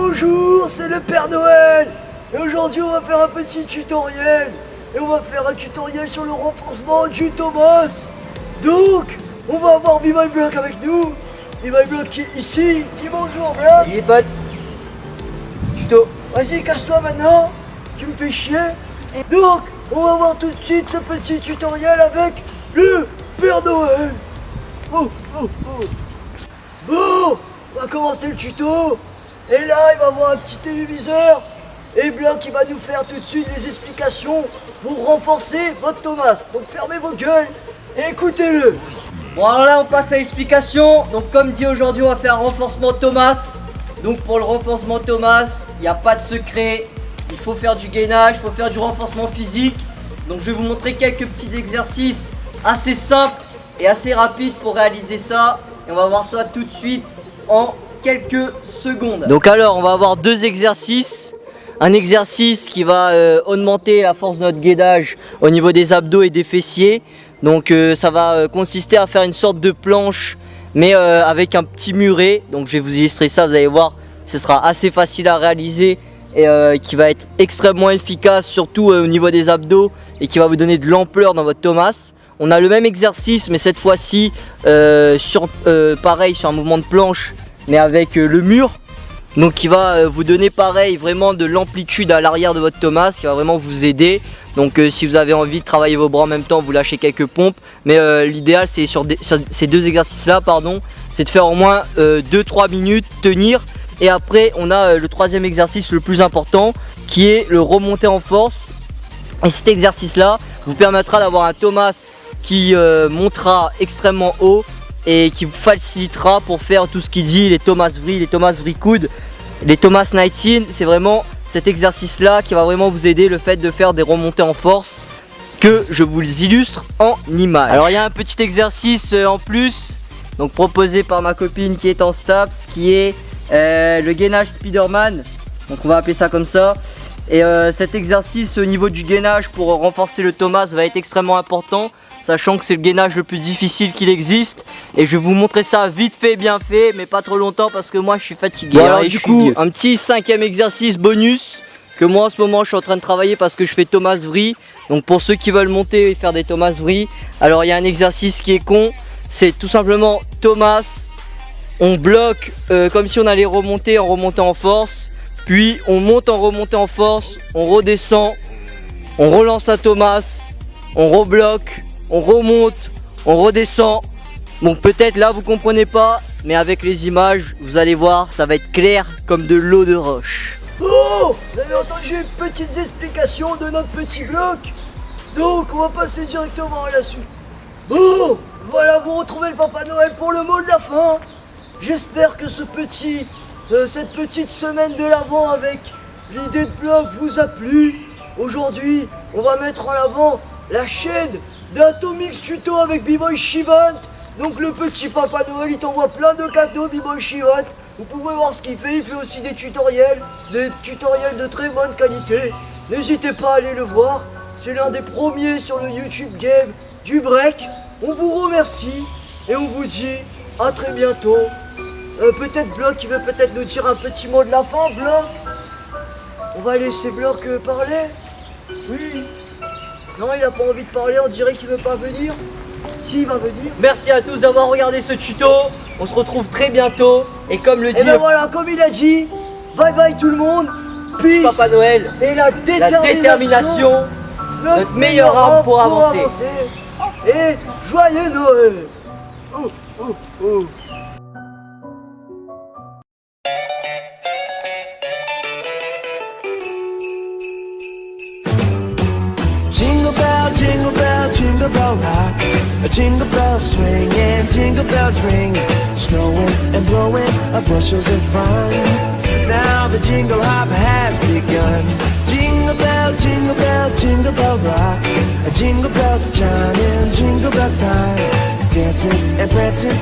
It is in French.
Bonjour, c'est le Père Noël. Et aujourd'hui on va faire un petit tutoriel. Et on va faire un tutoriel sur le renforcement du Thomas. Donc, on va avoir B-Boy Block avec nous. B-Boy Block qui est ici. Dis bonjour Block. Il est pote. C'est tuto. Vas-y, casse-toi maintenant. Tu me fais chier. Donc, on va voir tout de suite ce petit tutoriel avec le Père Noël. Oh, oh, oh. Bon, on va commencer le tuto. Et là, il va avoir un petit téléviseur. Et Block, il va nous faire tout de suite les explications pour renforcer votre Thomas. Donc fermez vos gueules et écoutez-le. Bon alors là on passe à l'explication. Donc comme dit aujourd'hui on va faire un renforcement Thomas. Donc pour le renforcement Thomas, il n'y a pas de secret. Il faut faire du gainage, il faut faire du renforcement physique. Donc je vais vous montrer quelques petits exercices assez simples et assez rapides pour réaliser ça. Et on va voir ça tout de suite en quelques secondes. Donc alors on va avoir deux exercices. Un exercice qui va augmenter la force de notre gainage au niveau des abdos et des fessiers. Donc ça va consister à faire une sorte de planche mais avec un petit muret. Donc je vais vous illustrer ça, vous allez voir, ce sera assez facile à réaliser et qui va être extrêmement efficace, surtout au niveau des abdos, et qui va vous donner de l'ampleur dans votre Thomas. On a le même exercice mais cette fois-ci pareil sur un mouvement de planche mais avec le mur. Donc qui va vous donner pareil vraiment de l'amplitude à l'arrière de votre Thomas, qui va vraiment vous aider. Donc si vous avez envie de travailler vos bras en même temps, vous lâchez quelques pompes. Mais l'idéal c'est sur ces deux exercices là, c'est de faire au moins 2-3 minutes, tenir. Et après on a le troisième exercice le plus important, qui est le remonter en force. Et cet exercice là vous permettra d'avoir un Thomas qui montera extrêmement haut et qui vous facilitera pour faire tout ce qui dit les Thomas Vrille, les Thomas Vrille coude, les Thomas 19. C'est vraiment cet exercice là qui va vraiment vous aider, le fait de faire des remontées en force, que je vous les illustre en image. Alors il y a un petit exercice en plus, donc proposé par ma copine qui est en STAPS, qui est le gainage Spiderman. Donc on va appeler ça comme ça. Et cet exercice au niveau du gainage pour renforcer le Thomas va être extrêmement important, sachant que c'est le gainage le plus difficile qu'il existe. Et je vais vous montrer ça vite fait, bien fait, mais pas trop longtemps parce que moi je suis fatigué. Bon, alors du coup, un petit cinquième exercice bonus que moi en ce moment je suis en train de travailler parce que je fais Thomas Vrille. Donc pour ceux qui veulent monter et faire des Thomas Vrille, alors il y a un exercice qui est con, c'est tout simplement Thomas, on bloque comme si on allait remonter en remontant en force. Puis on monte en remontée en force, on redescend, on relance un Thomas, on rebloque, on remonte, on redescend. Bon, peut-être là vous comprenez pas, mais avec les images, vous allez voir, ça va être clair comme de l'eau de roche. Oh, vous avez entendu une petite explication de notre petit bloc. Donc on va passer directement à la suite. Bon, voilà, vous retrouvez le Papa Noël pour le mot de la fin. J'espère que cette petite semaine de l'Avent avec l'idée de blog vous a plu. Aujourd'hui, on va mettre en avant la chaîne d'Atomix Tuto avec B-Boy Shivant. Donc le petit Papa Noël, il t'envoie plein de cadeaux, B-Boy Shivant. Vous pouvez voir ce qu'il fait aussi des tutoriels de très bonne qualité. N'hésitez pas à aller le voir. C'est l'un des premiers sur le YouTube Game du break. On vous remercie et on vous dit à très bientôt. Peut-être Block qui veut peut-être nous dire un petit mot de la fin, Block. On va laisser Block parler. Oui. Non, il a pas envie de parler, on dirait qu'il veut pas venir. Si, il va venir. Merci à tous d'avoir regardé ce tuto. On se retrouve très bientôt. Et comme le dit voilà, comme il a dit, bye bye tout le monde. Peace. Papa Noël et la détermination, notre meilleure arme pour avancer. Et joyeux Noël. Oh, oh, oh. Jingle bell, jingle bell, jingle bell rock. A jingle bell swing and jingle bells ring. Snowing and blowing bushels of fun. Now the jingle hop has begun. Jingle bell, jingle bell, jingle bell rock. A jingle bells chiming, jingle bell time. Dancing and prancing